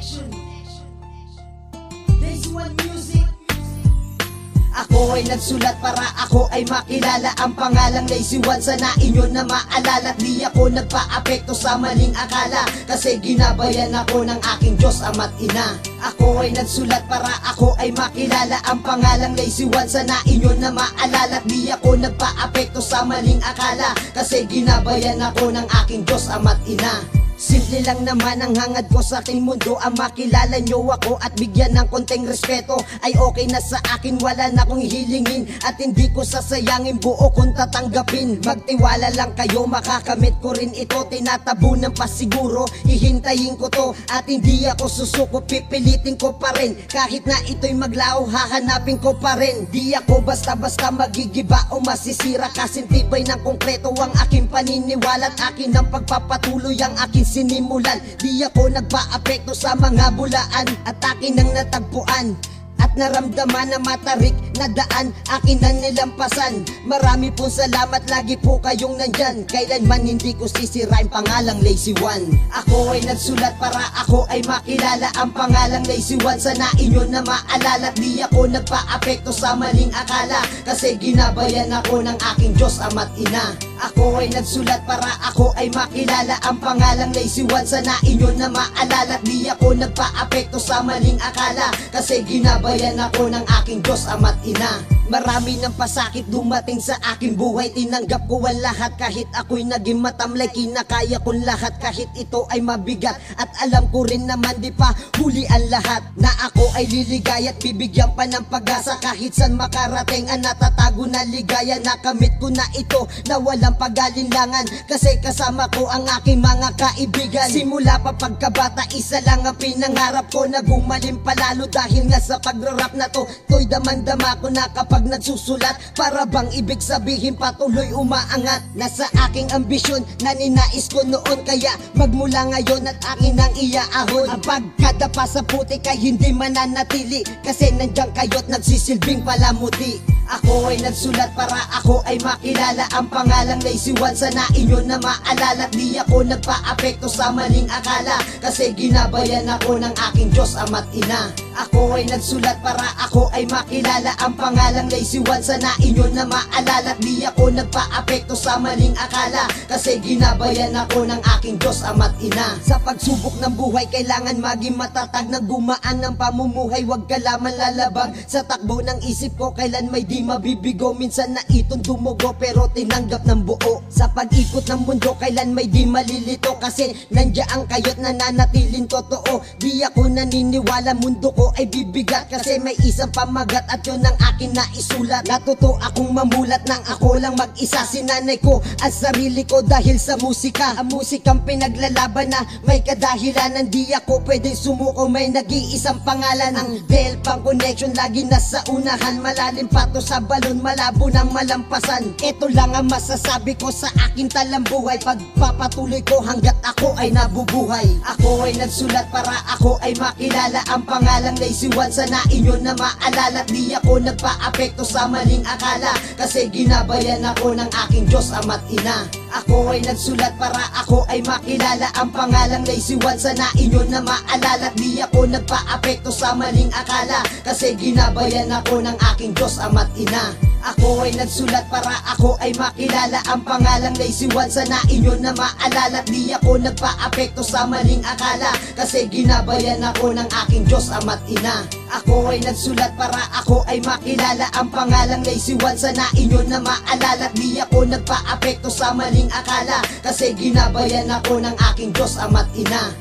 Lazy One Music. Ako ay nagsulat para ako ay makilala. Ang pangalang Lazy One sana inyo na maalala. Di ako nagpa-apekto sa maling akala, kasi ginabayan ako ng aking Diyos ama't ina. Ako ay nagsulat para ako ay makilala. Ang pangalang Lazy One sana inyo na maalala. Di ako nagpa-apekto sa maling akala, kasi ginabayan ako ng aking Diyos ama't ina. Simple lang naman ang hangad ko sa aking mundo, ang makilala nyo ako at bigyan ng konting respeto. Ay okay na sa akin, wala na akong hilingin, at hindi ko sasayangin buo kung tatanggapin. Magtiwala lang kayo, makakamit ko rin ito. Tinatabunan pa siguro, hihintayin ko to. At hindi ako susuko, pipilitin ko pa rin. Kahit na ito'y maglaho, hahanapin ko pa rin. Di ako basta-basta magigiba o masisira, kasintibay ng konkreto ang aking paniniwala. At akin ang pagpapatuloy ang aking sinimulan. Di ako nagpa-apekto sa mga bulaan, at akin ang natagpuan at naramdaman na matarik na daan akin ang nilampasan. Marami pong salamat, lagi po kayong nandyan. Kailanman hindi ko sisirain pangalang Lazy One. Ako ay nagsulat para ako ay makilala. Ang pangalang Lazy One sana inyo na maalala. Di ako nagpa-apekto sa maling akala, kasi ginabayan ako ng aking Diyos ama't ina. Ako ay nagsulat para ako ay makilala. Ang pangalang Lazy One sana inyo na maalala. Di ako nagpa-apekto sa maling akala, kasi ginabayan ako ng aking Diyos ama't ina. Marami ng pasakit dumating sa aking buhay, tinanggap ko ang lahat. Kahit ako'y naging matamlay, kinakaya kong lahat. Kahit ito ay mabigat, at alam ko rin naman di pa huli ang lahat. Na ako ay liligaya at bibigyan pa ng pag-asa. Kahit saan makarating ang natatago na ligaya, nakamit ko na ito na walang pag-alinlangan, kasi kasama ko ang aking mga kaibigan. Simula pa pagkabata, isa lang ang pinangarap ko, na gumaling palalo dahil nga sa pagrarap na to. To'y damang-dama ko na kapag nagsusulat, para bang ibig sabihin patuloy umaangat. Nasa aking ambisyon na ninais ko noon, kaya magmula ngayon at akin ang iaahon. Ang pagkadapa sa putik ay hindi mananatili, kasi nandiyan kayo't nagsisilbing palamuti. Ako ay nagsulat para ako ay makilala. Ang pangalang Lazy One sana inyo na maalala. Di ako nagpa-apekto sa maling akala, kasi ginabayan ako ng aking Diyos ama't ina. Ako ay nagsulat para ako ay makilala. Ang pangalang Lazy One sana inyo na maalala. Di ako nagpa-apekto sa maling akala, kasi ginabayan ako ng aking Diyos ama't ina. Sa pagsubok ng buhay, kailangan maging matatag. Na gumaan ng pamumuhay, wag ka lamang lalabag. Sa takbo ng isip ko, kailan may di mabibigo. Minsan na itong dumugo, pero tinanggap ng buo. Sa pag-ikot ng mundo, kailan may di malilito, kasi nandiyan kayo't nananatiling totoo. Di ako naniniwala mundo ko ay bibigat, kasi may isang pamagat, at yun ang akin na isulat. Natuto akong mamulat nang ako lang mag-isa. Sinanay ko ang sarili ko dahil sa musika. Ang musikang pinaglalaban na may kadahilanan. Di ako pwedeng sumuko, may nag-iisang pangalan. Ang Del Pang Connection lagi nasa unahan. Malalim pa to sa balon, malabo ng malampasan. Ito lang ang masasabi ko sa aking talambuhay, pagpapatuloy ko hanggat ako ay nabubuhay. Ako ay nagsulat para ako ay makilala. Ang pangalang Lazy One sana inyo na maalala. Di ako nagpa-apekto sa maling akala, kasi ginabayan ako ng aking Diyos ama't ina. Ako ay nagsulat para ako ay makilala. Ang pangalang Lazy One sana inyo na maalala. Di ako nagpa-apekto sa maling akala, kasi ginabayan ako ng aking Diyos ama't ina. Ako ay nagsulat para ako ay makilala. Ang pangalang Lazy One sana inyo na maalala. Di ako nagpa-apekto sa maling akala, kasi ginabayan ako ng aking Diyos ama't ina. Ako ay nagsulat para ako ay makilala. Ang pangalang Lazy One sana inyo na maalala. Di ako nagpa-apekto sa maling akala, kasi ginabayan ako ng aking Diyos ama't ina.